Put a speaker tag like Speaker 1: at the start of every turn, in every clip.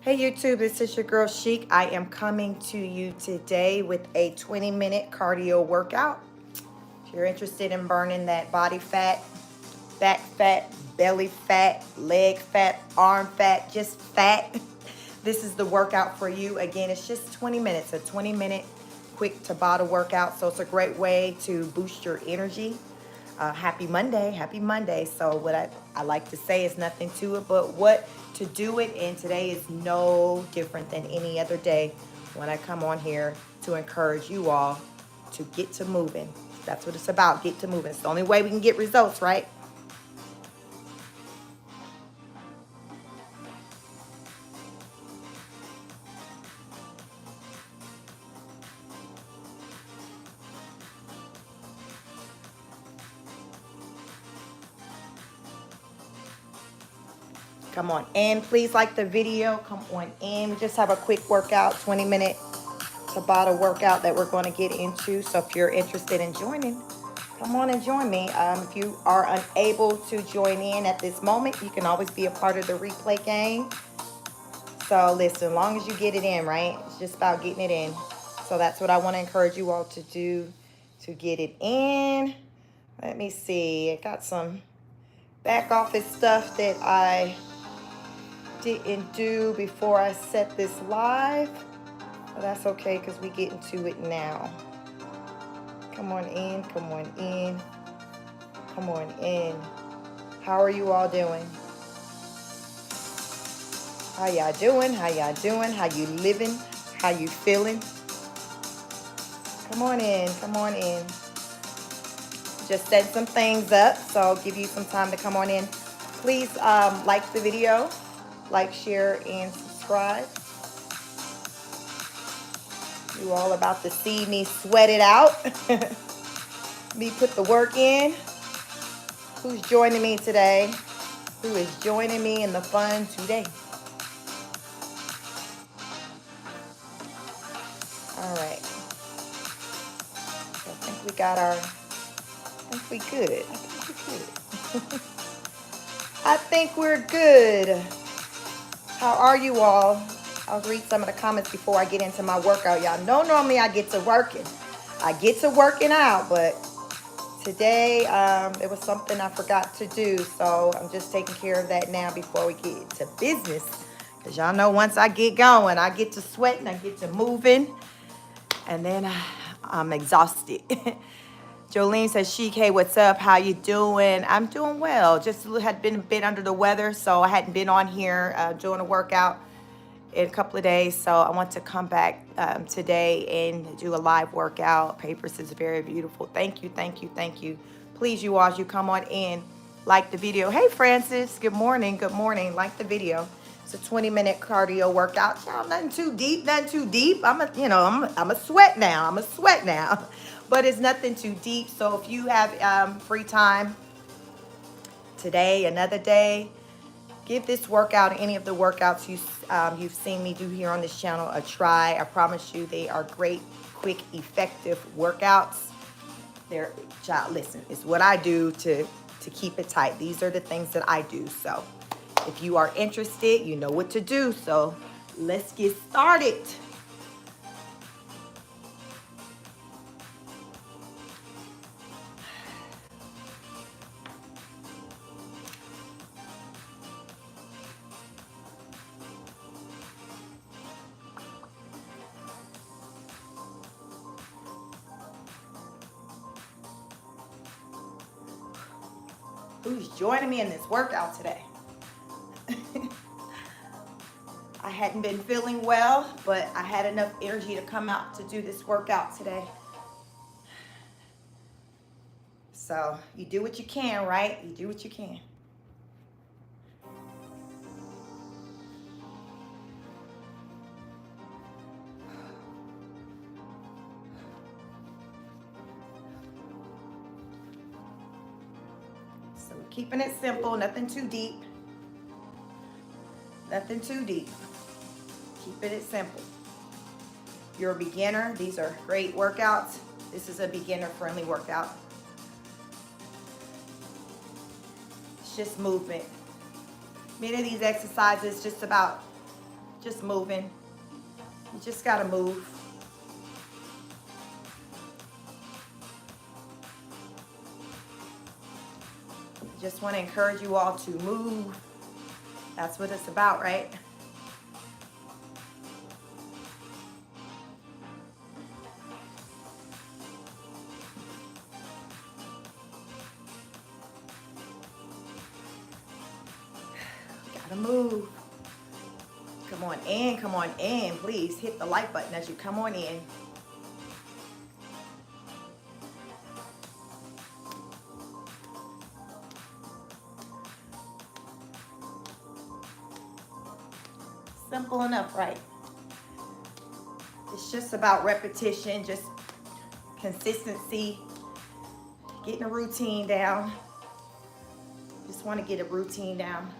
Speaker 1: Hey YouTube, this is your girl Chic. I am coming to you today with a 20-minute cardio workout. If you're interested in burning that body fat, back fat, belly fat, leg fat, arm fat, just fat, this is the workout for you. Again, it's just 20 minutes, a 20-minute quick Tabata workout. So it's a great way to boost your energy. Happy Monday, happy Monday. So what I like to say is nothing to it but what to do it, and today is no different than any other day when I come on here to encourage you all to get to moving. That's what it's about, get to moving. It's the only way we can get results, right? Come on in, please like the video. Come on in. We just have a quick workout, 20-minute Tabata workout that we're going to get into. So if you're interested in joining, come on and join me. If you are unable to join in at this moment, you can always be a part of the replay game. So listen, as long as you get it in, right? It's just about getting it in. So that's what I want to encourage you all to do, to get it in. Let me see. I got some back office stuff that I didn't do before I set this live. But that's okay because we get into it now. Come on in, come on in, come on in. How are you all doing? How y'all doing? How y'all doing? How you living? How you feeling? Come on in, come on in. Just set some things up, so I'll give you some time to come on in. Please like the video, like, share, and subscribe. You all about to see me sweat it out. Me put the work in. Who's joining me today? Who is joining me in the fun today? All right. So I think we got our, I think we good. I think we're good. How are you all? I'll read some of the comments before I get into my workout. Y'all know normally I get to working. I get to working out, but today there was something I forgot to do. So I'm just taking care of that now before we get to business. Because y'all know once I get going, I get to sweating, I get to moving, and then I'm exhausted. Jolene says, Chic, hey, what's up? How you doing? I'm doing well. Just had been a bit under the weather, so I hadn't been on here doing a workout in a couple of days. So I want to come back today and do a live workout. Papers is very beautiful. Thank you, thank you, thank you. Please, you all, as you come on in, like the video. Hey, Francis, good morning, good morning. Like the video. It's a 20-minute cardio workout. Y'all, nothing too deep, nothing too deep. I'm a sweat now. I'm a sweat now. But it's nothing too deep. So if you have free time today, another day, give this workout, any of the workouts you've seen me do here on this channel, a try. I promise you they are great, quick, effective workouts. They're, child, listen, it's what I do to keep it tight. These are the things that I do. So if you are interested, you know what to do. So let's get started. Who's joining me in this workout today? I hadn't been feeling well, but I had enough energy to come out to do this workout today. So you do what you can, right? You do what you can. So we're keeping it simple, nothing too deep. Nothing too deep. Keeping it simple. You're a beginner. These are great workouts. This is a beginner-friendly workout. It's just movement. Many of these exercises just just moving. You just gotta move. Just want to encourage you all to move. That's what it's about, right? Gotta move. Come on in, come on in. Please hit the like button as you come on in. Simple enough, right? It's just about repetition, just consistency, getting a routine down. Just want to get a routine down.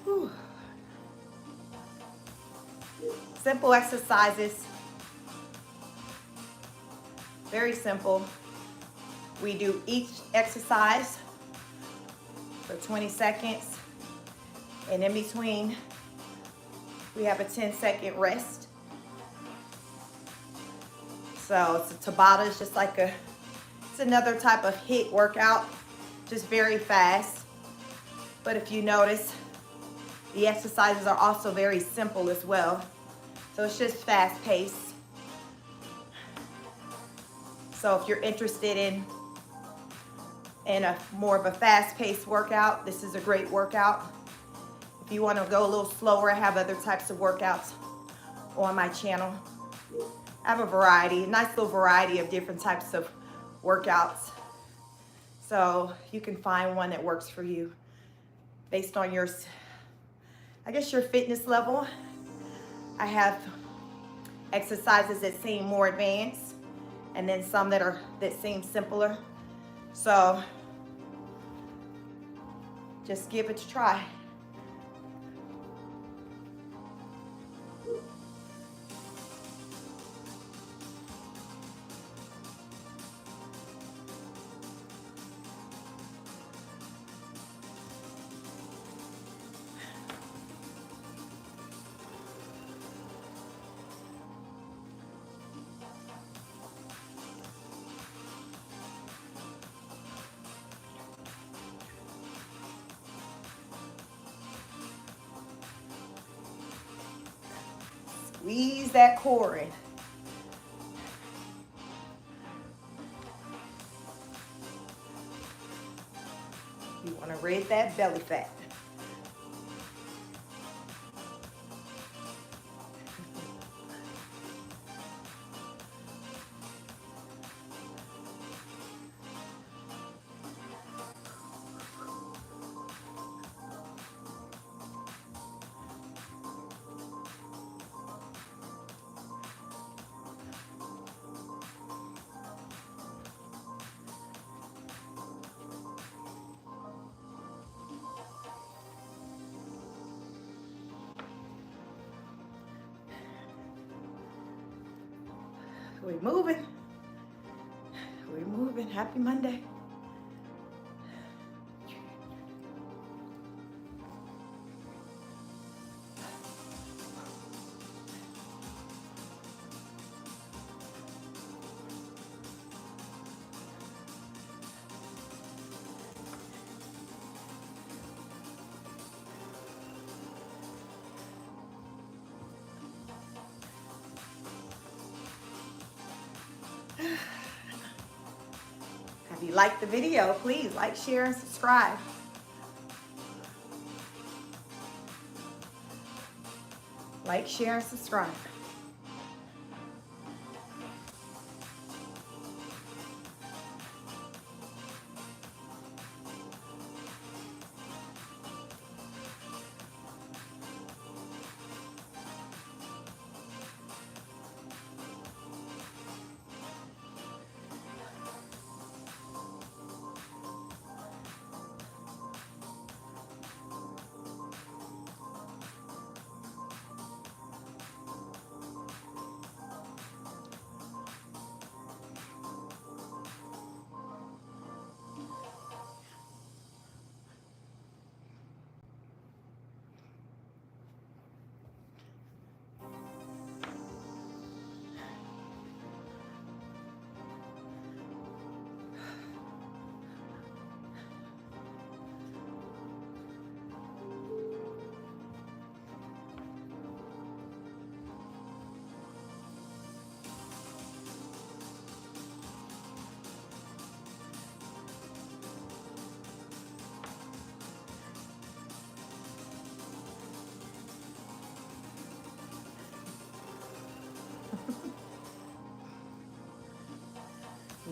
Speaker 1: Whew. Simple exercises. Very simple. We do each exercise for 20 seconds. And in between, we have a 10-second rest. So it's a Tabata. It's just like it's another type of HIIT workout, just very fast. But if you notice, the exercises are also very simple as well. So it's just fast paced. So if you're interested in a more of a fast paced workout, this is a great workout. If you want to go a little slower, I have other types of workouts on my channel. I have a variety, a nice little variety of different types of workouts. So you can find one that works for you based on your, I guess, your fitness level. I have exercises that seem more advanced and then some that seem simpler. So just give it a try. Squeeze that core in. You want to rid that belly fat. We're moving. We're moving. Happy Monday. If you like the video, please like, share, and subscribe. Like, share, and subscribe.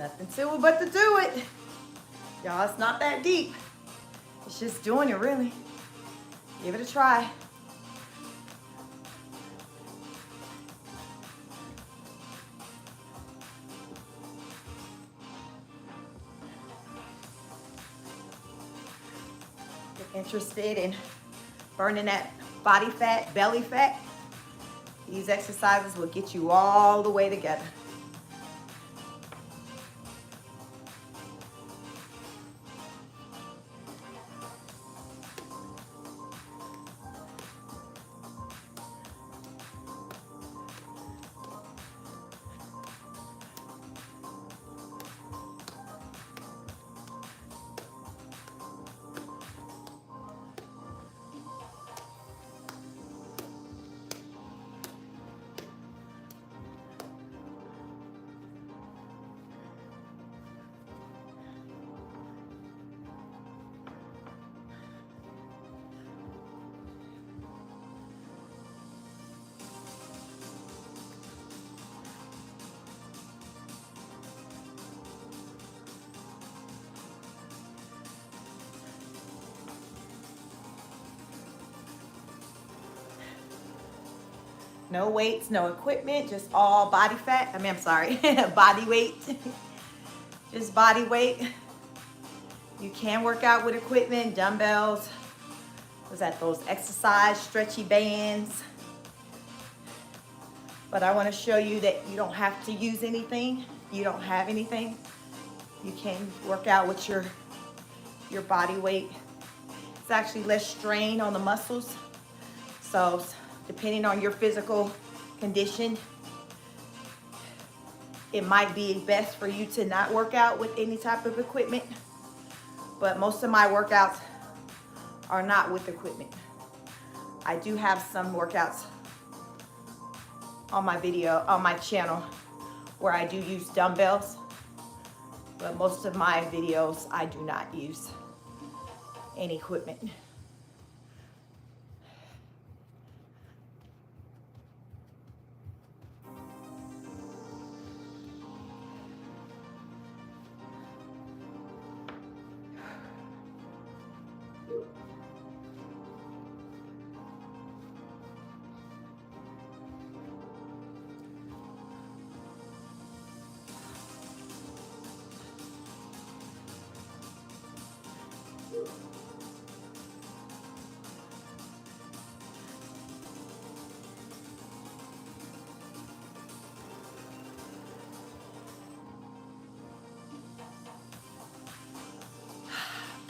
Speaker 1: Nothing to it but to do it. Y'all, it's not that deep. It's just doing it, really. Give it a try. If you're interested in burning that body fat, belly fat, these exercises will get you all the way together. No weights, no equipment, just all body fat. I'm sorry, body weight. Just body weight. You can work out with equipment, dumbbells. Was that those exercise stretchy bands? But I want to show you that you don't have to use anything. You don't have anything. You can work out with your body weight. It's actually less strain on the muscles. So depending on your physical condition, it might be best for you to not work out with any type of equipment. But most of my workouts are not with equipment. I do have some workouts on my video, on my channel, where I do use dumbbells. But most of my videos, I do not use any equipment.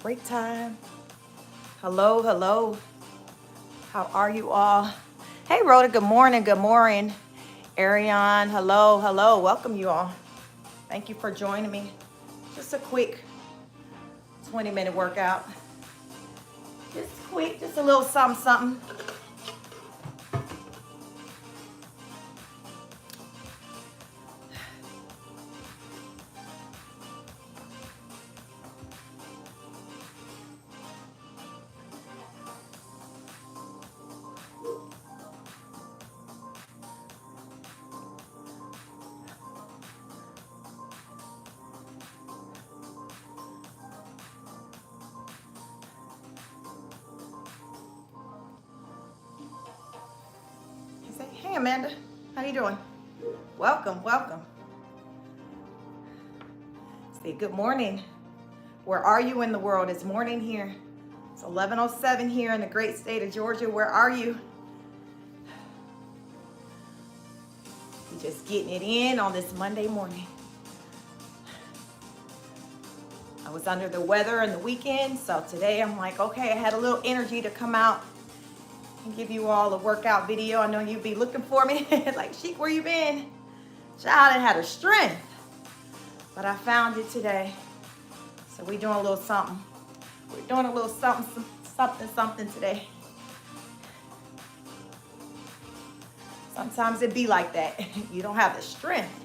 Speaker 1: Break time. Hello, hello. How are you all? Hey, Rhoda, good morning, good morning. Ariane, hello, hello. Welcome you all. Thank you for joining me. Just a quick 20-minute workout. Just quick, just a little something, something. Hey, Amanda, how you doing? Welcome, welcome. Say good morning. Where are you in the world? It's morning here. It's 11:07 here in the great state of Georgia. Where are you? You're just getting it in on this Monday morning. I was under the weather on the weekend, so today I'm like, okay, I had a little energy to come out and give you all a workout video. I know you'd be looking for me. Like, Sheik, where you been? Child, I had a strength, but I found it today. So we're doing a little something. We're doing a little something, something today. Sometimes it be like that. You don't have the strength.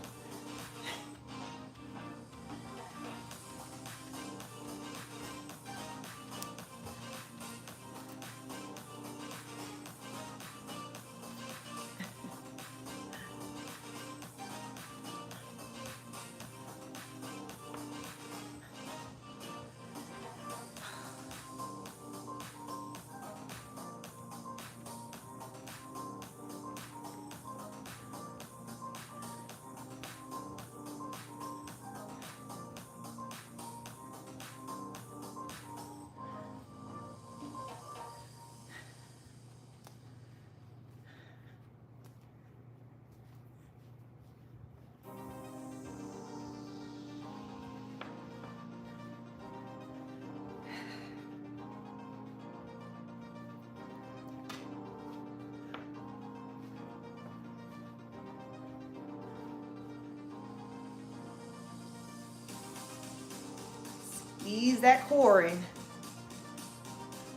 Speaker 1: squeeze that core in.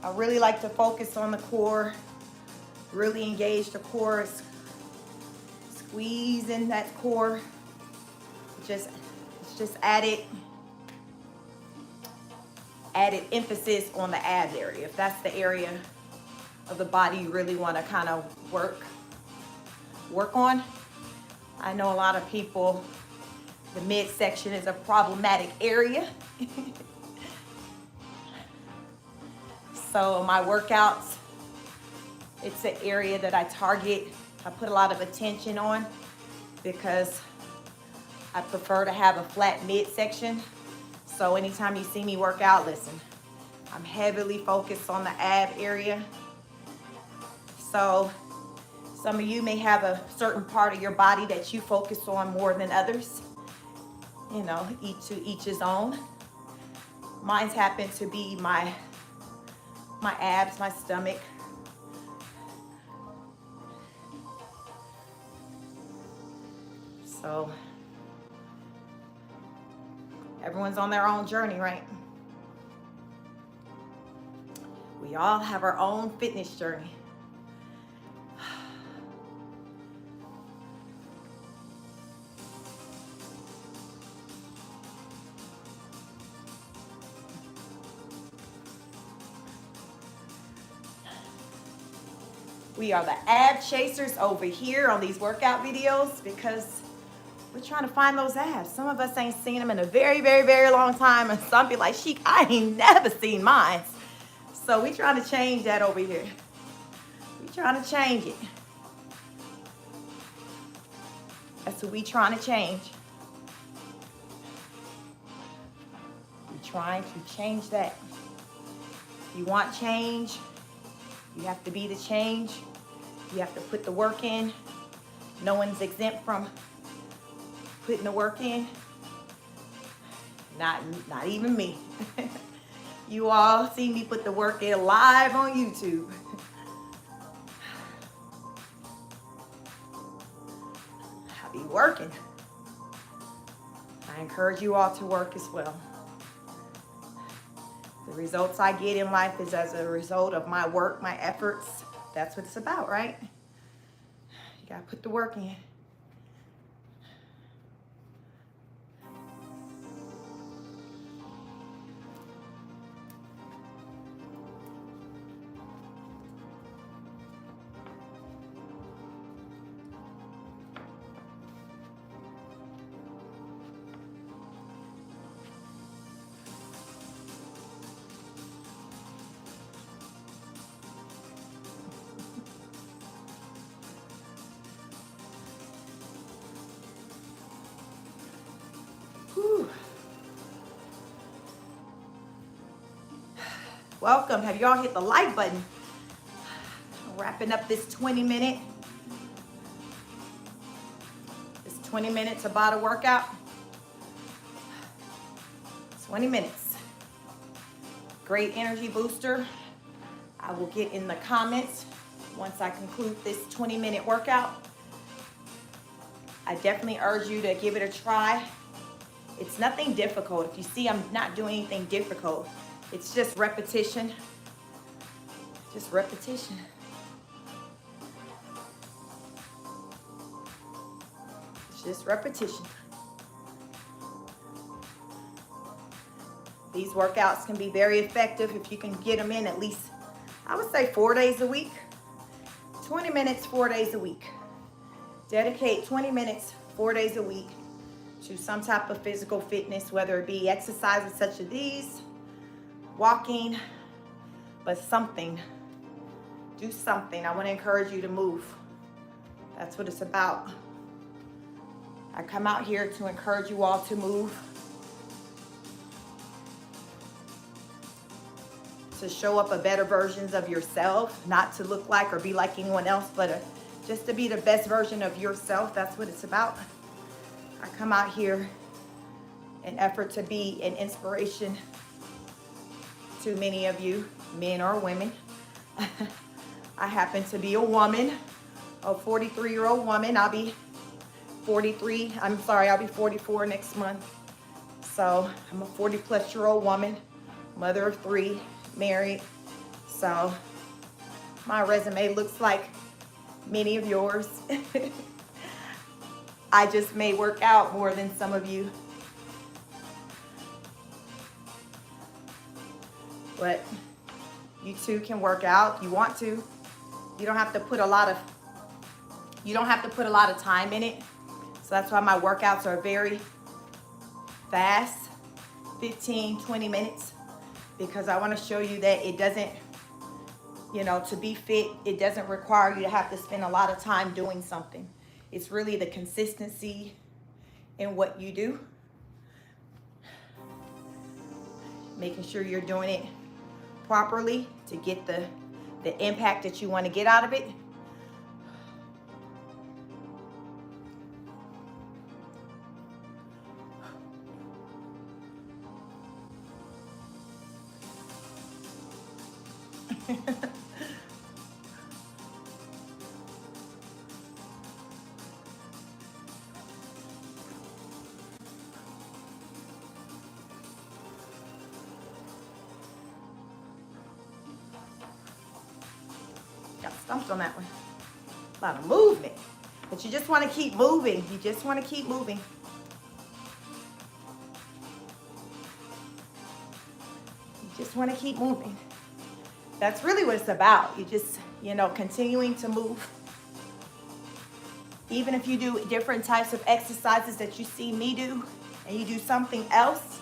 Speaker 1: I really like to focus on the core, really engage the core, squeeze in that core. It's just added emphasis on the abs area. If that's the area of the body you really want to kind of work on. I know a lot of people, the midsection is a problematic area. So my workouts, it's an area that I target. I put a lot of attention on because I prefer to have a flat midsection. So anytime you see me work out, listen, I'm heavily focused on the ab area. So some of you may have a certain part of your body that you focus on more than others. You know, each his own. Mine's happen to be my abs, my stomach. So everyone's on their own journey, right? We all have our own fitness journey. We are the ab chasers over here on these workout videos because we're trying to find those abs. Some of us ain't seen them in a very, very, very long time. And some be like, Sheik, I ain't never seen mine. So we trying to change that over here. We trying to change it. That's what we trying to change. We trying to change that. If you want change, you have to be the change. You have to put the work in. No one's exempt from putting the work in. Not even me. You all see me put the work in live on YouTube. I be working. I encourage you all to work as well. The results I get in life is as a result of my work, my efforts. That's what it's about, right? You gotta put the work in. Welcome. Have y'all hit the like button? Wrapping up this 20-minute Tabata workout. 20 minutes. Great energy booster. I will get in the comments once I conclude this 20-minute workout. I definitely urge you to give it a try. It's nothing difficult. If you see I'm not doing anything difficult, it's just repetition. Just repetition. It's just repetition. These workouts can be very effective if you can get them in at least, I would say 4 days a week. 20 minutes, 4 days a week. Dedicate 20 minutes, 4 days a week to some type of physical fitness, whether it be exercises such as these, walking, but something. Do something. I want to encourage you to move. That's what it's about. I come out here to encourage you all to move, to show up a better versions of yourself, not to look like or be like anyone else, but just to be the best version of yourself. That's what it's about. I come out here in effort to be an inspiration to many of you, men or women. I happen to be a woman, a 43-year-old woman. I'll be 43. I'll be 44 next month. So I'm a 40-plus-year-old woman mother of 3, married. So my resume looks like many of yours. I just may work out more than some of you. But you too can work out if you want to. You don't have to put a lot of time in it. So that's why my workouts are very fast, 15, 20 minutes, because I want to show you that it doesn't, to be fit, it doesn't require you to have to spend a lot of time doing something. It's really the consistency in what you do. Making sure you're doing it properly to get the impact that you want to get out of it. Got stumped on that one. A lot of movement. But you just want to keep moving. You just want to keep moving. You just want to keep moving. That's really what it's about. You just, continuing to move. Even if you do different types of exercises that you see me do, and you do something else,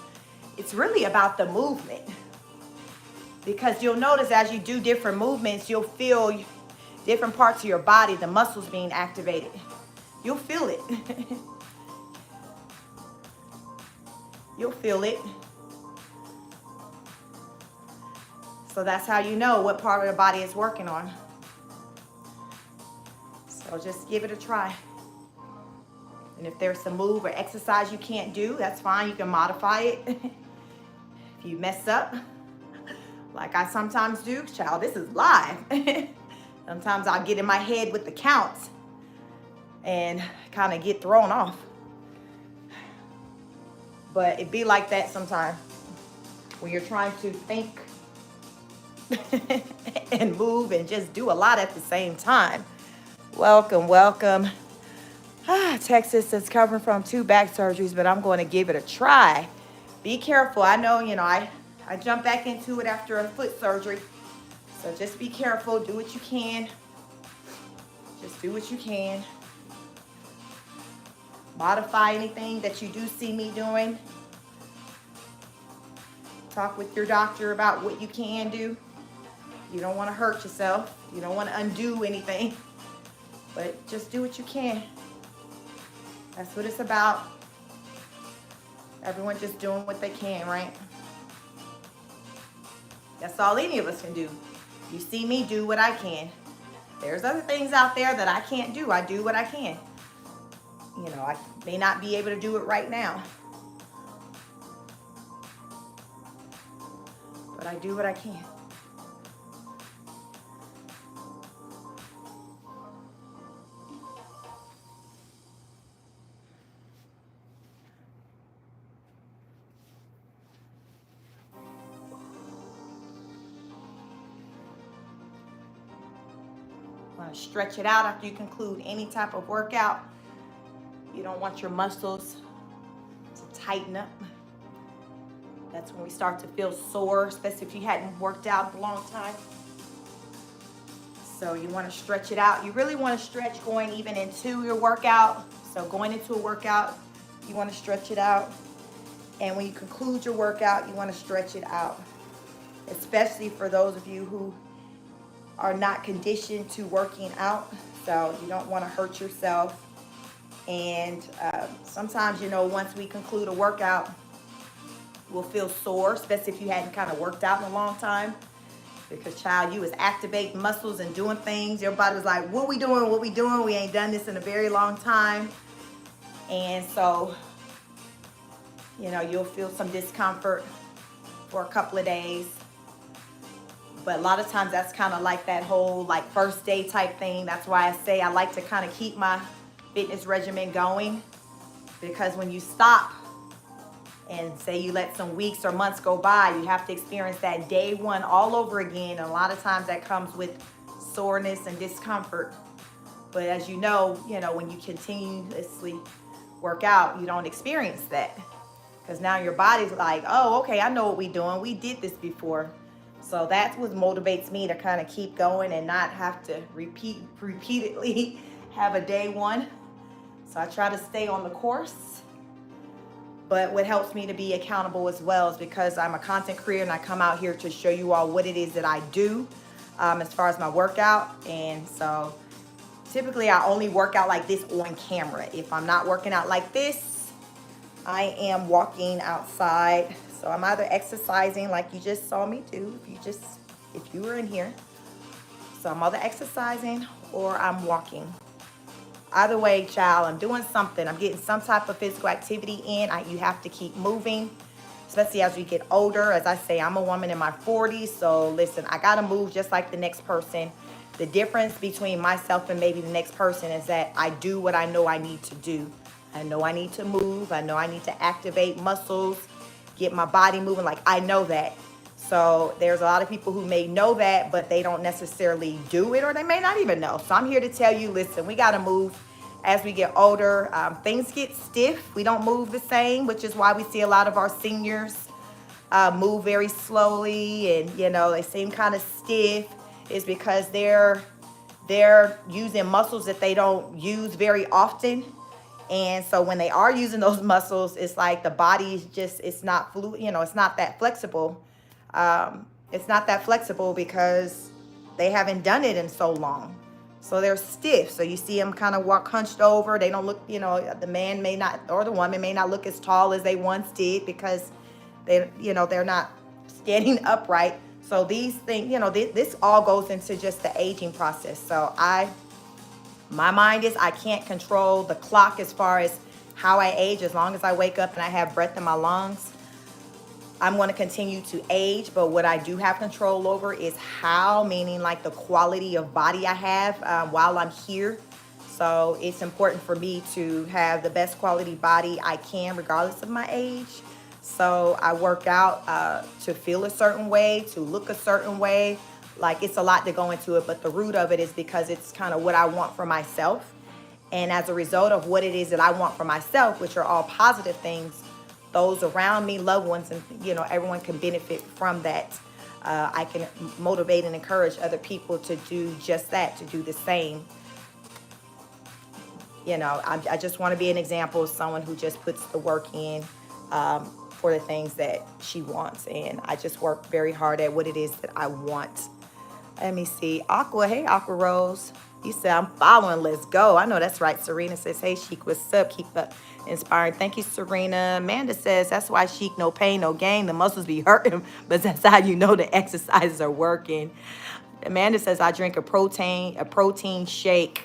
Speaker 1: it's really about the movement. Because you'll notice as you do different movements, you'll feel different parts of your body, the muscles being activated. You'll feel it. You'll feel it. So that's how you know what part of the body is working on. So just give it a try. And if there's some move or exercise you can't do, that's fine. You can modify it. If you mess up, like I sometimes do, child, this is live. Sometimes I'll get in my head with the counts and kind of get thrown off. But it be like that sometimes when you're trying to think and move and just do a lot at the same time. Welcome, welcome. Texas is covering from 2 back surgeries, but I'm going to give it a try. Be careful. I know, I jumped back into it after a foot surgery. So just be careful. Do what you can. Just do what you can. Modify anything that you do see me doing. Talk with your doctor about what you can do. You don't want to hurt yourself. You don't want to undo anything. But just do what you can. That's what it's about. Everyone just doing what they can, right? That's all any of us can do. You see me do what I can. There's other things out there that I can't do. I do what I can. I may not be able to do it right now. But I do what I can. Want to stretch it out after you conclude any type of workout. You don't want your muscles to tighten up. That's when we start to feel sore, especially if you hadn't worked out in a long time. So you want to stretch it out. You really want to stretch going even into your workout. So going into a workout, you want to stretch it out. And when you conclude your workout, you want to stretch it out. Especially for those of you who are not conditioned to working out. So you don't want to hurt yourself. And sometimes, once we conclude a workout, we'll feel sore, especially if you hadn't kind of worked out in a long time. Because, child, you was activating muscles and doing things. Your body was like, what we doing? What we doing? We ain't done this in a very long time. And so, you'll feel some discomfort for a couple of days. But a lot of times that's kind of like that whole first day type thing. That's why I say I like to kind of keep my fitness regimen going. Because when you stop And say you let some weeks or months go by, you have to experience that day one all over again. And a lot of times that comes with soreness and discomfort. But as you know, when you continuously work out, you don't experience that. Because now your body's like, oh, okay, I know what we're doing. We did this before. So that's what motivates me to kind of keep going and not have to repeatedly have a day one. So I try to stay on the course. But what helps me to be accountable as well is because I'm a content creator and I come out here to show you all what it is that I do as far as my workout. And so typically I only work out like this on camera. If I'm not working out like this, I am walking outside. So I'm either exercising like you just saw me do, if you were in here. So I'm either exercising or I'm walking. Either way, child, I'm doing something. I'm getting some type of physical activity in. You have to keep moving, especially as we get older. As I say, I'm a woman in my 40s. So listen, I got to move just like the next person. The difference between myself and maybe the next person is that I do what I know I need to do. I know I need to move. I know I need to activate muscles, get my body moving. Like, I know that. So there's a lot of people who may know that, but they don't necessarily do it, or they may not even know. So I'm here to tell you, listen, we got to move as we get older. Things get stiff. We don't move the same, which is why we see a lot of our seniors move very slowly, and they seem kind of stiff. Is because they're using muscles that they don't use very often. And so when they are using those muscles, it's like the body it's not fluid, it's not that flexible. It's not that flexible because they haven't done it in so long. So they're stiff. So you see them kind of walk hunched over. They don't look, the man may not, or the woman may not look as tall as they once did because they're not standing upright. So these things, this all goes into just the aging process. So my mind is I can't control the clock as far as how I age. As long as I wake up and I have breath in my lungs, I'm going to continue to age. But what I do have control over is how, meaning like the quality of body I have while I'm here. So it's important for me to have the best quality body I can regardless of my age. So I work out to feel a certain way, to look a certain way. Like, it's a lot to go into it, but the root of it is because it's kind of what I want for myself. And as a result of what it is that I want for myself, which are all positive things, those around me, loved ones, and everyone can benefit from that. I can motivate and encourage other people to do just that, to do the same. I just want to be an example of someone who just puts the work in for the things that she wants. And I just work very hard at what it is that I want. Let me see. Aqua, hey, Aqua Rose. You said, I'm following. Let's go. I know that's right. Serena says, hey, Chic, what's up? Keep up inspiring. Thank you, Serena. Amanda says, that's why, Chic, no pain, no gain. The muscles be hurting, but that's how you know the exercises are working. Amanda says, I drink a protein shake.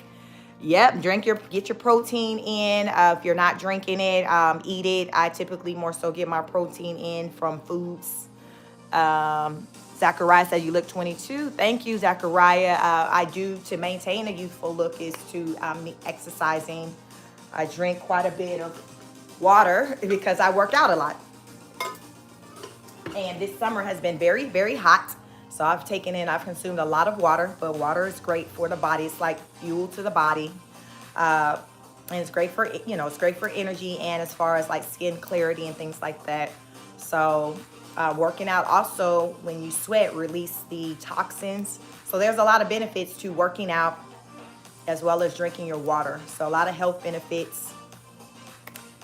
Speaker 1: Yep, get your protein in. If you're not drinking it, eat it. I typically more so get my protein in from foods. Zachariah said, you look 22. Thank you, Zachariah. I do, to maintain a youthful look, is to exercising. I drink quite a bit of water because I work out a lot. And this summer has been very, very hot. So I've consumed a lot of water, but water is great for the body. It's like fuel to the body. And it's great for, it's great for energy and as far as like skin clarity and things like that. So working out also, when you sweat, release the toxins. So there's a lot of benefits to working out as well as drinking your water. So a lot of health benefits.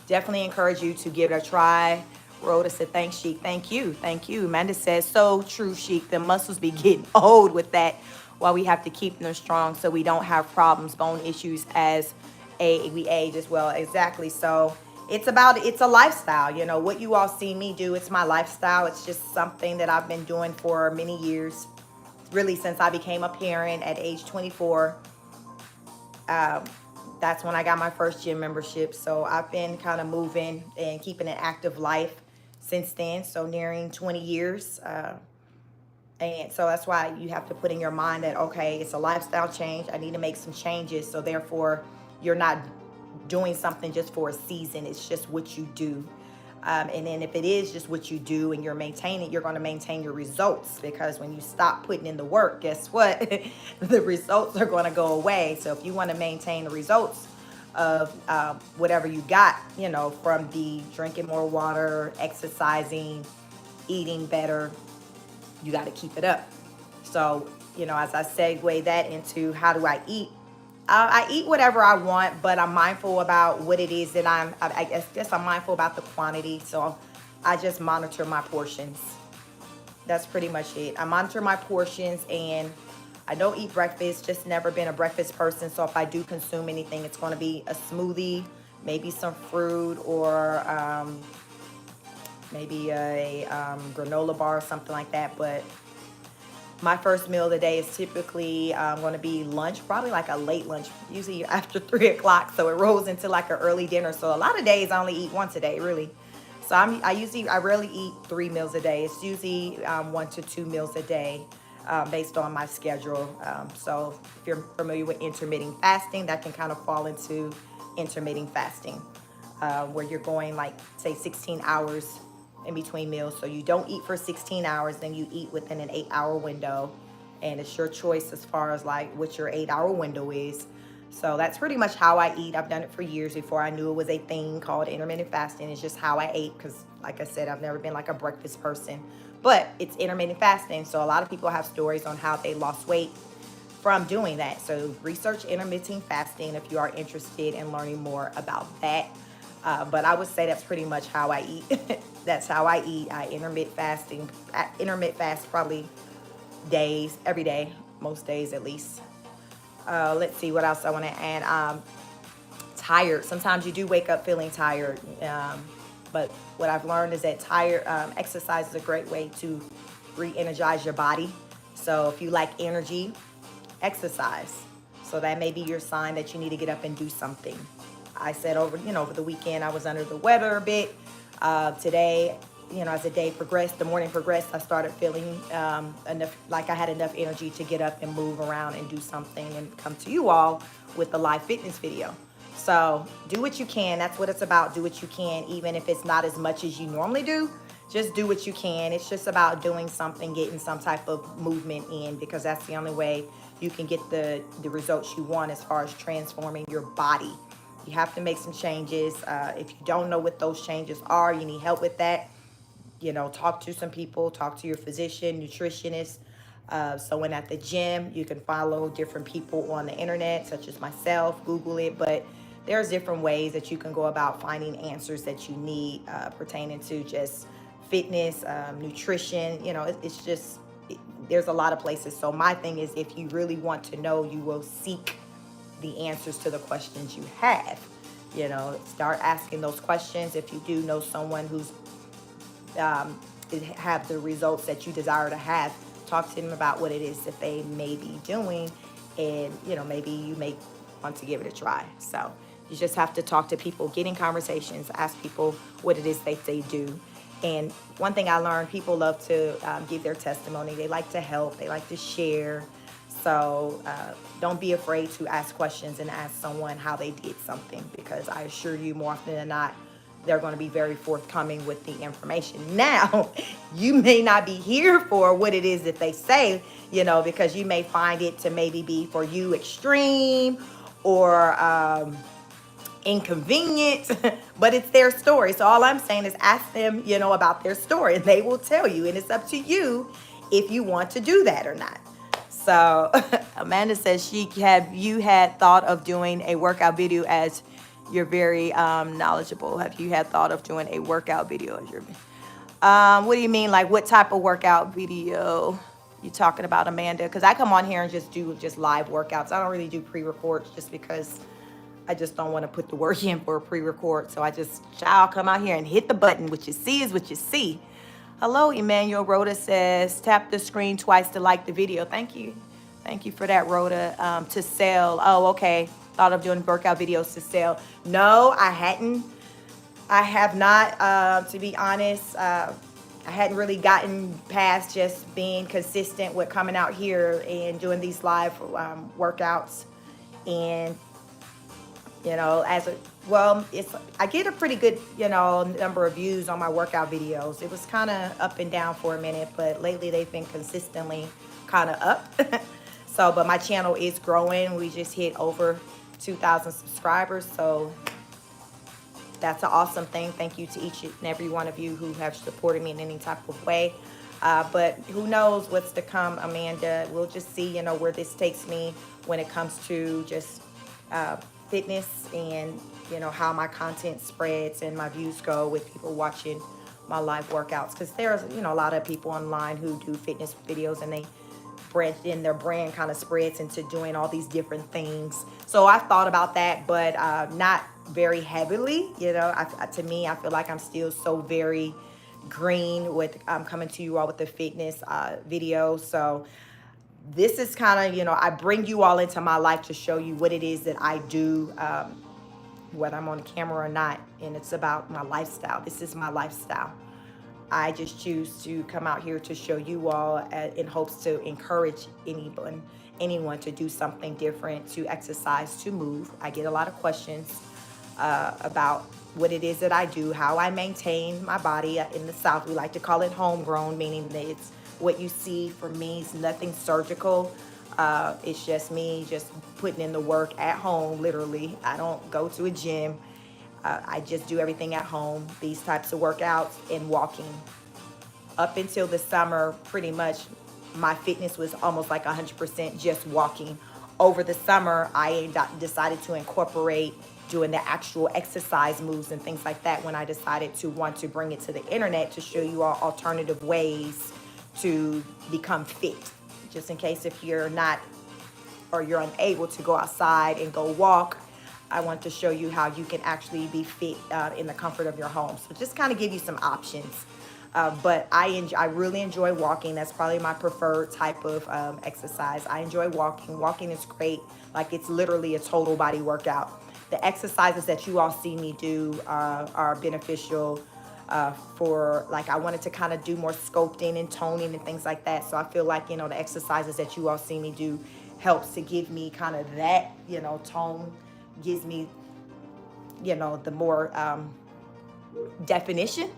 Speaker 1: Definitely encourage you to give it a try. Rhoda said, thanks, Chic. Thank you. Thank you. Amanda says, so true, Chic. The muscles be getting old with that, while we have to keep them strong so we don't have problems, bone issues as we age as well. Exactly. So it's a lifestyle. What you all see me do, it's my lifestyle. It's just something that I've been doing for many years, really since I became a parent at age 24. That's when I got my first gym membership. So I've been kind of moving and keeping an active life since then. So nearing 20 years. And so that's why you have to put in your mind that, okay, it's a lifestyle change. I need to make some changes. So therefore, you're not doing something just for a season. It's just what you do. And then if it is just what you do and you're maintaining, you're going to maintain your results, because when you stop putting in the work, guess what? The results are going to go away. So if you want to maintain the results of whatever you got, you know, from the drinking more water, exercising, eating better, you got to keep it up. So, you know, as I segue that into how do I eat, I eat whatever I want, but I'm mindful about what it is that I guess I'm mindful about the quantity. So I just monitor my portions. That's pretty much it. I monitor my portions, and I don't eat breakfast, just never been a breakfast person. So if I do consume anything, it's going to be a smoothie, maybe some fruit, or maybe a granola bar or something like that. But my first meal of the day is typically going to be lunch, probably like a late lunch, usually after 3 o'clock. So it rolls into like an early dinner. So a lot of days I only eat once a day, really. So I rarely eat 3 meals a day. It's usually 1 to 2 meals a day based on my schedule. So if you're familiar with intermittent fasting, that can kind of fall into intermittent fasting, where you're going like, say, 16 hours in between meals. So you don't eat for 16 hours, then you eat within an 8-hour window. And it's your choice as far as like what your 8-hour window is. So that's pretty much how I eat. I've done it for years before I knew it was a thing called intermittent fasting. It's just how I ate, because like I said, I've never been like a breakfast person. But it's intermittent fasting. So a lot of people have stories on how they lost weight from doing that. So research intermittent fasting if you are interested in learning more about that. But I would say that's pretty much how I eat. That's how I eat. I intermittent fast probably days, every day, most days at least. Let's see what else I want to add. Tired. Sometimes you do wake up feeling tired. But what I've learned is that exercise is a great way to re-energize your body. So if you lack energy, exercise. So that may be your sign that you need to get up and do something. I said over the weekend, I was under the weather a bit. Today, as the day progressed, the morning progressed, I started feeling enough, like I had enough energy to get up and move around and do something and come to you all with a live fitness video. So do what you can. That's what it's about. Do what you can, even if it's not as much as you normally do. Just do what you can. It's just about doing something, getting some type of movement in, because that's the only way you can get the results you want as far as transforming your body. You have to make some changes. If you don't know what those changes are, you need help with that. Talk to some people, talk to your physician, nutritionist. So when at the gym, you can follow different people on the internet, such as myself, Google it. But there's different ways that you can go about finding answers that you need pertaining to just fitness, nutrition. There's a lot of places. So my thing is, if you really want to know, you will seek the answers to the questions you have. Start asking those questions. If you do know someone who's have the results that you desire to have, talk to them about what it is that they may be doing, and maybe you may want to give it a try. So you just have to talk to people, get in conversations, ask people what it is that they do. And one thing I learned, people love to give their testimony. They like to help, they like to share. So don't be afraid to ask questions and ask someone how they did something, because I assure you, more often than not, they're going to be very forthcoming with the information. Now, you may not be here for what it is that they say, because you may find it to maybe be for you extreme or inconvenient, but it's their story. So all I'm saying is ask them, about their story, and they will tell you, and it's up to you if you want to do that or not. So Amanda says, have you had thought of doing a workout video, as you're very knowledgeable? Have you had thought of doing a workout video as your what do you mean? Like what type of workout video you talking about, Amanda? Because I come on here and just do live workouts. I don't really do pre-records, just because I just don't want to put the work in for a pre-record. So I'll come out here and hit the button. What you see is what you see. Hello, Emmanuel. Rhoda says, tap the screen twice to like the video. Thank you. Thank you for that, Rhoda. To sell. Oh, okay. Thought of doing workout videos to sell. No, I hadn't. I have not, to be honest. I hadn't really gotten past just being consistent with coming out here and doing these live workouts. And You know, as a, well, it's, I get a pretty good, you know, number of views on my workout videos. It was kind of up and down for a minute, but lately they've been consistently kind of up. So, but my channel is growing. We just hit over 2,000 subscribers. So that's an awesome thing. Thank you to each and every one of you who have supported me in any type of way. But who knows what's to come, Amanda. We'll just see, you know, where this takes me when it comes to just fitness and, you know, how my content spreads and my views go with people watching my live workouts. Because there's, you know, a lot of people online who do fitness videos and they branch in, their brand kind of spreads into doing all these different things. So I've thought about that, but not very heavily. You know, to me, I feel like I'm still so very green with coming to you all with the fitness video. So this is kind of, you know, I bring you all into my life to show you what it is that I do, whether I'm on the camera or not. And it's about my lifestyle. This is my lifestyle. I just choose to come out here to show you all in hopes to encourage anyone to do something different, to exercise, to move. I get a lot of questions about what it is that I do, how I maintain my body. In the South, we like to call it homegrown, meaning that it's what you see from me. It's nothing surgical. It's just me just putting in the work at home, literally. I don't go to a gym. I just do everything at home, these types of workouts and walking. Up until the summer, pretty much my fitness was almost like 100% just walking. Over the summer, I decided to incorporate doing the actual exercise moves and things like that when I decided to want to bring it to the internet to show you all alternative ways to become fit. Just in case if you're not, or you're unable to go outside and go walk, I want to show you how you can actually be fit in the comfort of your home. So just kind of give you some options. But I really enjoy walking. That's probably my preferred type of exercise. I enjoy walking. Walking is great. Like, it's literally a total body workout. The exercises that you all see me do are beneficial for, like, I wanted to kind of do more sculpting and toning and things like that. So I feel like, you know, the exercises that you all see me do helps to give me kind of that, you know, tone, gives me, you know, the more definition.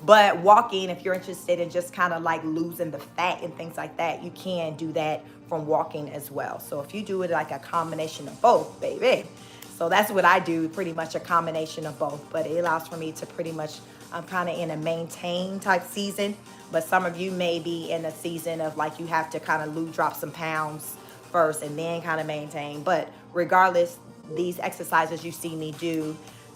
Speaker 1: But walking, if you're interested in just kind of like losing the fat and things like that, you can do that from walking as well. So if you do it like a combination of both, baby. So that's what I do, pretty much a combination of both. But it allows for me to pretty much, I'm kind of in a maintain type season. But some of you may be in a season of like you have to kind of drop some pounds first and then kind of maintain. But regardless, these exercises you see me do,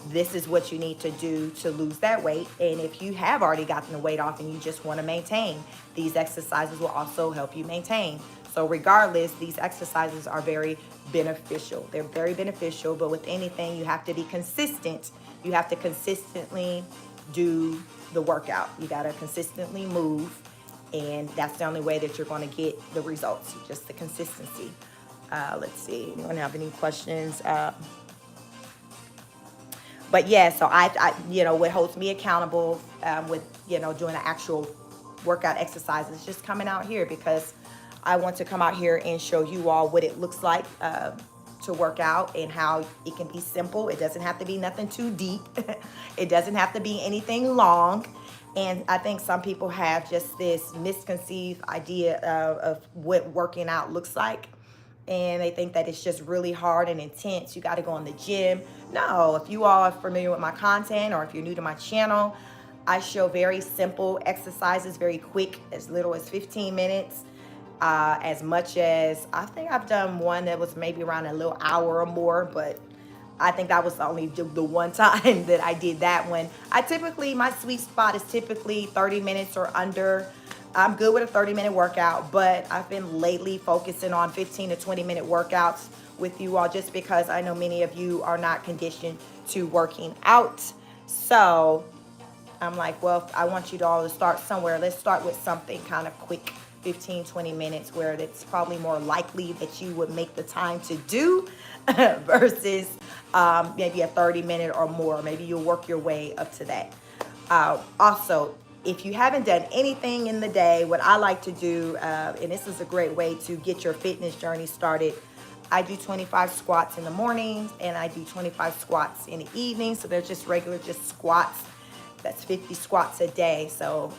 Speaker 1: this is what you need to do to lose that weight. And if you have already gotten the weight off and you just want to maintain, these exercises will also help you maintain. So regardless, these exercises are very beneficial. They're very beneficial, but with anything, you have to be consistent. You have to consistently do the workout. You got to consistently move, and that's the only way that you're going to get the results, just the consistency. Let's see, anyone have any questions? But yeah, so I you know, what holds me accountable with, you know, doing an actual workout exercise is just coming out here, because I want to come out here and show you all what it looks like to work out and how it can be simple. It doesn't have to be nothing too deep. It doesn't have to be anything long. And I think some people have just this misconceived idea of what working out looks like. And they think that it's just really hard and intense. You got to go in the gym. No, if you all are familiar with my content, or if you're new to my channel, I show very simple exercises, very quick, as little as 15 minutes. As much as, I think I've done one that was maybe around a little hour or more, but I think that was only the one time that I did that one. My sweet spot is typically 30 minutes or under. I'm good with a 30-minute workout, but I've been lately focusing on 15 to 20-minute workouts with you all, just because I know many of you are not conditioned to working out. So I'm like, well, I want you to all to start somewhere. Let's start with something kind of quick, 15, 20 minutes, where it's probably more likely that you would make the time to do versus maybe a 30-minute or more. Maybe you'll work your way up to that. Also, if you haven't done anything in the day, what I like to do, and this is a great way to get your fitness journey started, I do 25 squats in the mornings and I do 25 squats in the evening. So they're just regular, just squats. That's 50 squats a day. So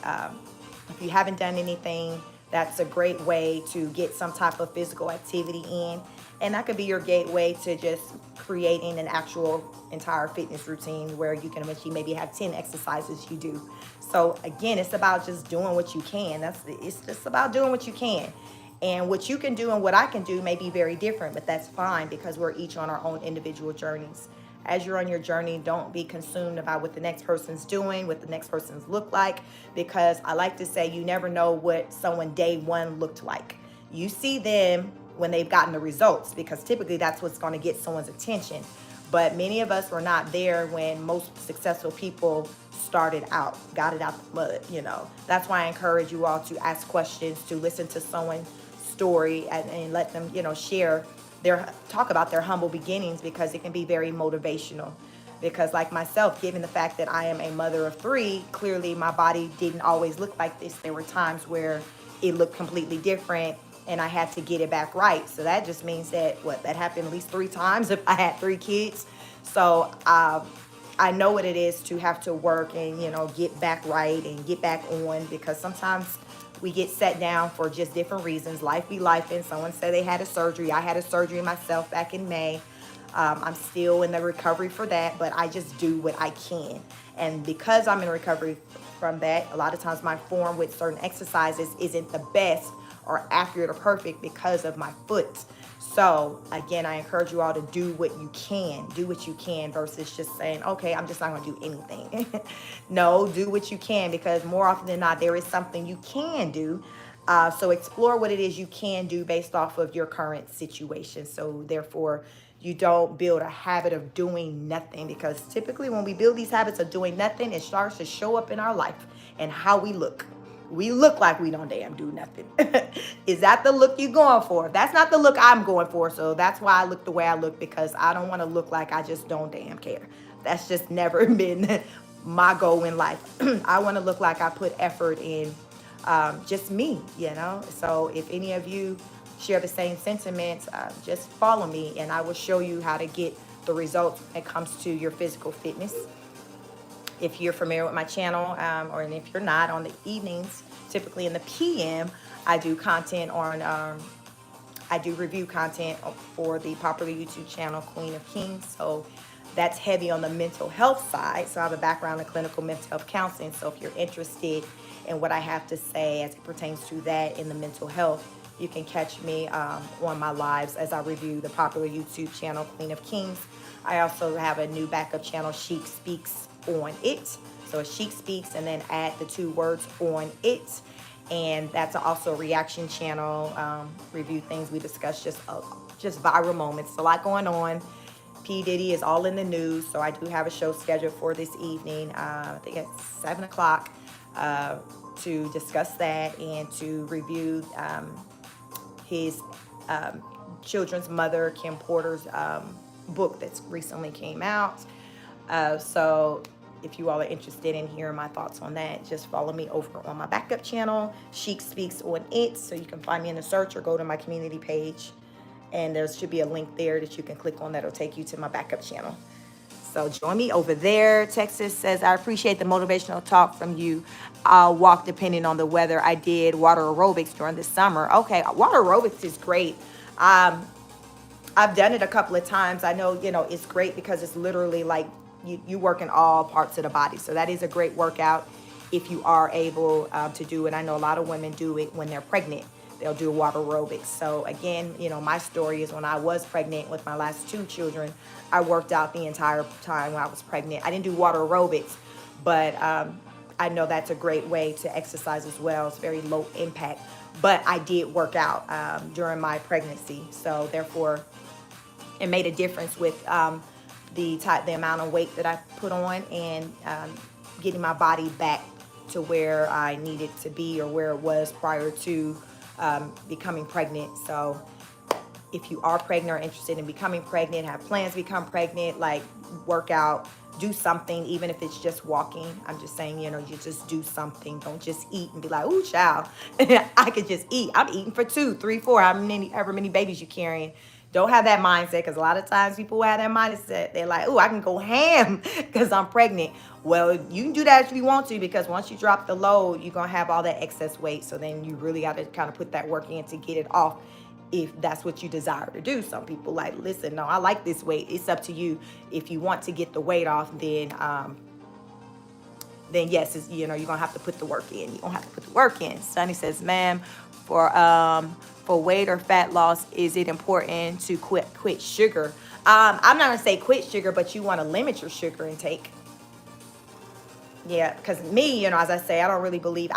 Speaker 1: if you haven't done anything, that's a great way to get some type of physical activity in. And that could be your gateway to just creating an actual entire fitness routine where you can eventually maybe have 10 exercises you do. So again, it's about just doing what you can. It's just about doing what you can. And what you can do and what I can do may be very different, but that's fine because we're each on our own individual journeys. As you're on your journey, don't be consumed about what the next person's doing, what the next person's look like, because I like to say you never know what someone day one looked like. You see them when they've gotten the results, because typically that's what's going to get someone's attention. But many of us were not there when most successful people started out, got it out the mud. That's why I encourage you all to ask questions, to listen to someone's story and let them, share talk about their humble beginnings, because it can be very motivational. Because like myself, given the fact that I am a mother of 3, clearly my body didn't always look like this. There were times where it looked completely different and I had to get it back right. So that just means that that happened at least 3 times if I had 3 kids. So I know what it is to have to work and, get back right and get back on, because sometimes we get set down for just different reasons. Life be life. And someone said they had a surgery. I had a surgery myself back in May. I'm still in the recovery for that, but I just do what I can. And because I'm in recovery from that, a lot of times my form with certain exercises isn't the best or accurate or perfect because of my foot. So again, I encourage you all to do what you can. Do what you can versus just saying, okay, I'm just not going to do anything. No, do what you can, because more often than not, there is something you can do. So explore what it is you can do based off of your current situation. So therefore, you don't build a habit of doing nothing, because typically when we build these habits of doing nothing, it starts to show up in our life and how we look. We look like we don't damn do nothing. Is that the look you're going for? That's not the look I'm going for. So that's why I look the way I look, because I don't want to look like I just don't damn care. That's just never been my goal in life. I want to look like I put effort in just me, So if any of you share the same sentiments, just follow me and I will show you how to get the results when it comes to your physical fitness. If you're familiar with my channel, or if you're not, on the evenings, typically in the PM, I do content on, I do review content for the popular YouTube channel, Queen of Kings. So that's heavy on the mental health side. So I have a background in clinical mental health counseling. So if you're interested in what I have to say as it pertains to that in the mental health, you can catch me on my lives as I review the popular YouTube channel, Queen of Kings. I also have a new backup channel, Chic Speaks on It. So it's Chic Speaks and then add the 2 words on it. And that's also a reaction channel, review things we discuss, just viral moments. A lot going on. P. Diddy is all in the news. So I do have a show scheduled for this evening, I think at 7 o'clock, to discuss that and to review his children's mother, Kim Porter's book that's recently came out. So if you all are interested in hearing my thoughts on that, just follow me over on my backup channel, Chic Speaks on It. So you can find me in the search or go to my community page. And there should be a link there that you can click on that'll take you to my backup channel. So join me over there. Texas says, I appreciate the motivational talk from you. I'll walk depending on the weather. I did water aerobics during the summer. Okay, water aerobics is great. I've done it a couple of times. I know, it's great because it's literally like you work in all parts of the body. So that is a great workout if you are able to do it. I know a lot of women do it when they're pregnant. They'll do water aerobics. So again, my story is when I was pregnant with my last 2 children, I worked out the entire time when I was pregnant. I didn't do water aerobics, but I know that's a great way to exercise as well. It's very low impact, but I did work out during my pregnancy. So therefore, it made a difference with the amount of weight that I put on and getting my body back to where I needed to be or where it was prior to becoming pregnant. So if you are pregnant or interested in becoming pregnant, have plans to become pregnant, like work out, do something, even if it's just walking. I'm just saying, you just do something. Don't just eat and be like, ooh, child, I could just eat. I'm eating for 2, 3, 4, however many babies you're carrying. Don't have that mindset, because a lot of times people have that mindset. They're like, oh, I can go ham because I'm pregnant. Well, you can do that if you want to, because once you drop the load, you're going to have all that excess weight. So then you really got to kind of put that work in to get it off, if that's what you desire to do. Some people like, listen, no, I like this weight. It's up to you. If you want to get the weight off, then yes, it's, you're gonna have to put the work in. You're gonna have to put the work in. Sunny says, ma'am, for weight or fat loss, is it important to quit sugar? I'm not gonna say quit sugar, but you want to limit your sugar intake. Yeah, because me, as I say, I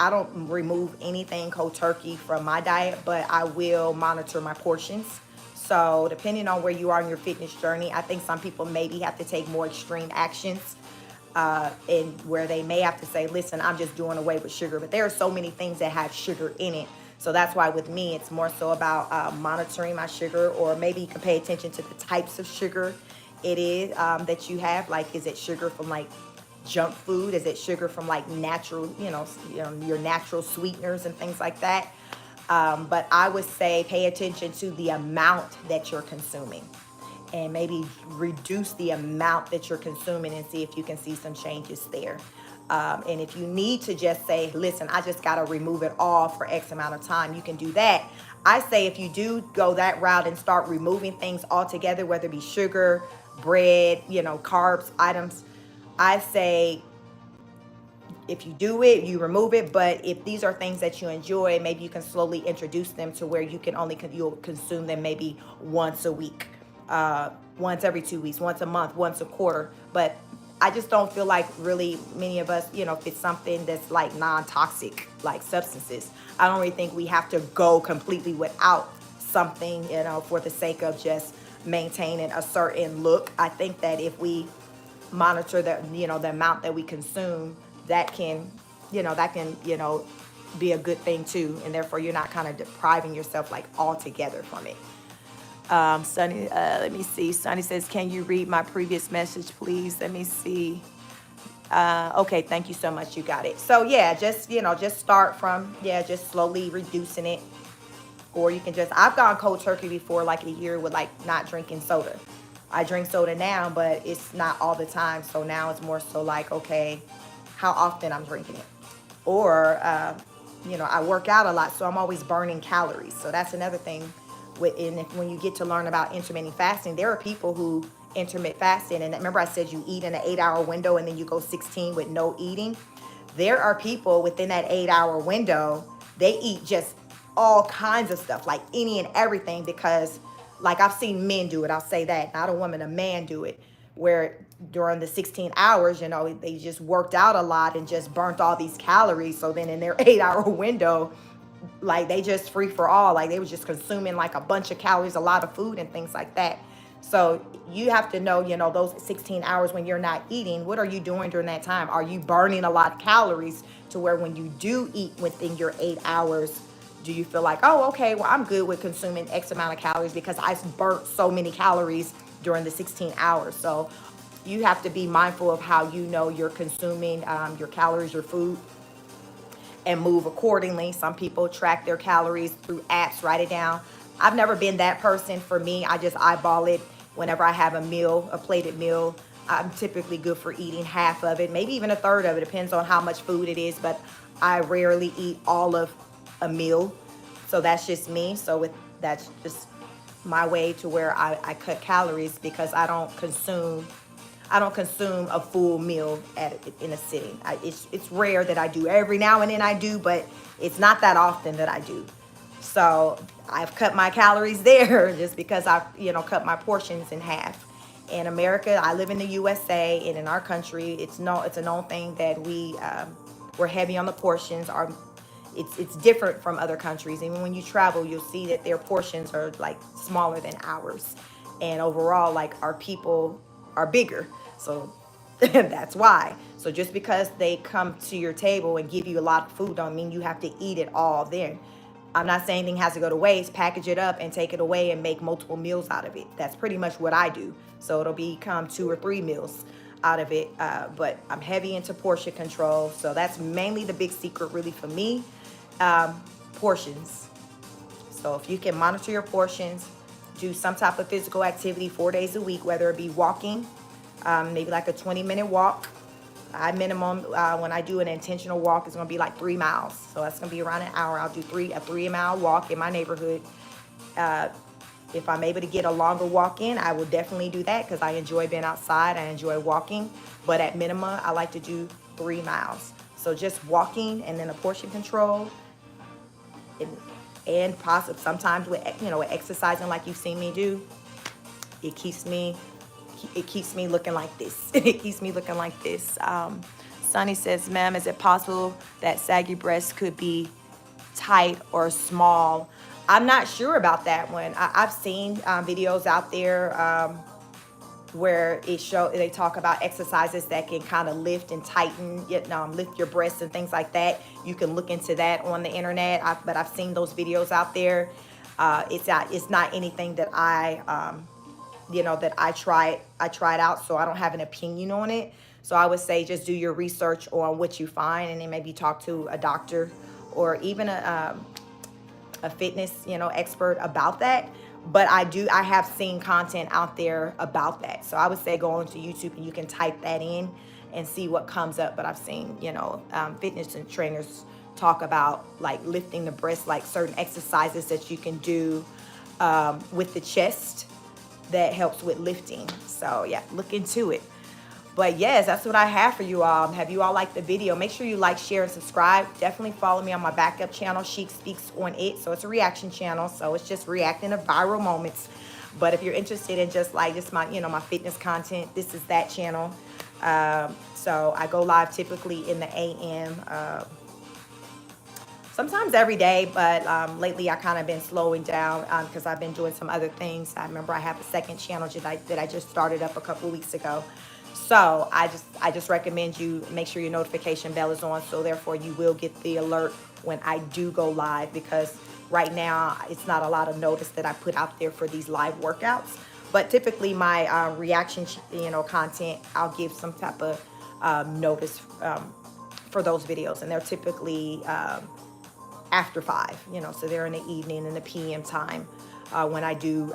Speaker 1: don't remove anything cold turkey from my diet, but I will monitor my portions. So depending on where you are in your fitness journey, I think some people maybe have to take more extreme actions, and where they may have to say, listen, I'm just doing away with sugar. But there are so many things that have sugar in it. So that's why with me, it's more so about monitoring my sugar, or maybe you can pay attention to the types of sugar it is that you have. Like, is it sugar from like junk food? Is it sugar from like natural, your natural sweeteners and things like that? But I would say pay attention to the amount that you're consuming, and maybe reduce the amount that you're consuming and see if you can see some changes there. And if you need to just say, listen, I just got to remove it all for X amount of time, you can do that. I say if you do go that route and start removing things altogether, whether it be sugar, bread, carbs, items, I say if you do it, you remove it. But if these are things that you enjoy, maybe you can slowly introduce them to where you'll consume them maybe once a week, once every 2 weeks, once a month, once a quarter. But I just don't feel like really many of us, if it's something that's like non-toxic, like substances, I don't really think we have to go completely without something, for the sake of just maintaining a certain look. I think that if we monitor the amount that we consume, that can be a good thing too, and therefore you're not kind of depriving yourself like altogether from it. Sunny, let me see. Sunny says, can you read my previous message, please? Let me see. Okay, thank you so much. You got it. So yeah, just start from, just slowly reducing it. Or you can I've gone cold turkey before, like a year, with like not drinking soda. I drink soda now, but it's not all the time. So now it's more so like, okay, how often I'm drinking it. Or, I work out a lot, so I'm always burning calories. So that's another thing. When you get to learn about intermittent fasting, there are people who intermittent fasting, and remember I said you eat in an 8-hour window and then you go 16 with no eating. There are people within that 8-hour window, they eat just all kinds of stuff, like any and everything, because like I've seen men do it. I'll say that, not a woman, a man do it, where during the 16 hours, they just worked out a lot and just burnt all these calories. So then in their 8-hour window, like they just free for all, like they were just consuming like a bunch of calories, a lot of food and things like that. So you have to know, those 16 hours when you're not eating, what are you doing during that time? Are you burning a lot of calories to where when you do eat within your 8 hours, do you feel like, oh, okay, well, I'm good with consuming X amount of calories because I burnt so many calories during the 16 hours. So you have to be mindful of how you're consuming your calories, your food, and move accordingly. Some people track their calories through apps, write it down. I've never been that person. For me, I just eyeball it whenever I have a plated meal. I'm typically good for eating half of it, maybe even a third of it, depends on how much food it is, but I rarely eat all of a meal. So that's just me. That's just my way to where I cut calories, because I don't consume a full meal in a sitting. It's rare that I do. Every now and then I do, but it's not that often that I do. So I've cut my calories there just because I've cut my portions in half. In America, I live in the USA, and in our country, it's a known thing that we're heavy on the portions. It's different from other countries. Even when you travel, you'll see that their portions are like smaller than ours, and overall, like, our people are bigger. So that's why. So just because they come to your table and give you a lot of food don't mean you have to eat it all then. I'm not saying anything has to go to waste. Package it up and take it away and make multiple meals out of it. That's pretty much what I do. So it'll become 2 or 3 meals out of it. But I'm heavy into portion control. So that's mainly the big secret really for me. Portions. So if you can monitor your portions, do some type of physical activity 4 days a week, whether it be walking, maybe like a 20-minute walk. I minimum, when I do an intentional walk, it's going to be like 3 miles. So that's going to be around an hour. I'll do a 3-mile walk in my neighborhood. If I'm able to get a longer walk in, I will definitely do that because I enjoy being outside. I enjoy walking. But at minimum, I like to do 3 miles. So just walking, and then a portion control, and possibly sometimes with, with exercising like you've seen me do, it keeps me looking like this. It keeps me looking like this. Sonny says, ma'am, is it possible that saggy breasts could be tight or small? I'm not sure about that one. I've seen videos out there where they talk about exercises that can kind of lift and tighten, lift your breasts and things like that. You can look into that on the internet. But I've seen those videos out there. It's not anything that that I tried out, so I don't have an opinion on it. So I would say just do your research on what you find, and then maybe talk to a doctor or even a fitness, expert about that. But I have seen content out there about that. So I would say go onto YouTube and you can type that in and see what comes up. But I've seen, fitness and trainers talk about like lifting the breast, like certain exercises that you can do with the chest that helps with lifting. So yeah, look into it. But yes, that's what I have for you all. Have you all liked the video? Make sure you like, share, and subscribe. Definitely follow me on my backup channel, Chic Speaks on It. So it's a reaction channel. So it's just reacting to viral moments. But if you're interested in just my, my fitness content, this is that channel. So I go live typically in the AM, sometimes every day, but lately I kind of been slowing down because I've been doing some other things. I remember I have a second channel that I just started up a couple weeks ago. So I just recommend you make sure your notification bell is on, so therefore you will get the alert when I do go live, because right now it's not a lot of notice that I put out there for these live workouts. But typically my reaction content, I'll give some type of notice for those videos, and they're typically after 5, so they're in the evening, in the PM time, when I do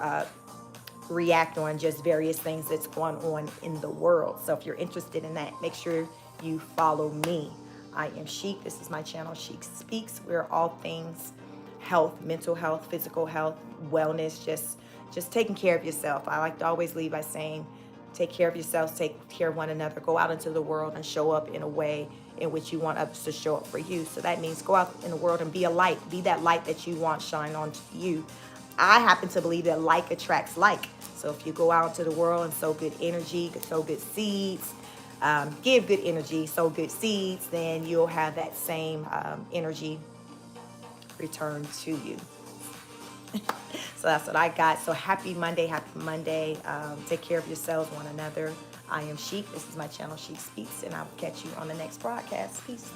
Speaker 1: react on just various things that's going on in the world. So if you're interested in that, make sure you follow me. I am Chic. This is my channel, Chic Speaks. We're all things health, mental health, physical health, wellness, just taking care of yourself. I like to always leave by saying, take care of yourselves, take care of one another, go out into the world and show up in a way in which you want others to show up for you. So that means go out in the world and be a light. Be that light that you want shine on you. I happen to believe that like attracts like. So if you go out into the world and sow good energy, sow good seeds, give good energy, sow good seeds, then you'll have that same energy returned to you. So that's what I got. So happy Monday, happy Monday. Take care of yourselves, one another. I am Chic. This is my channel, Chic Speaks, and I will catch you on the next broadcast. Peace.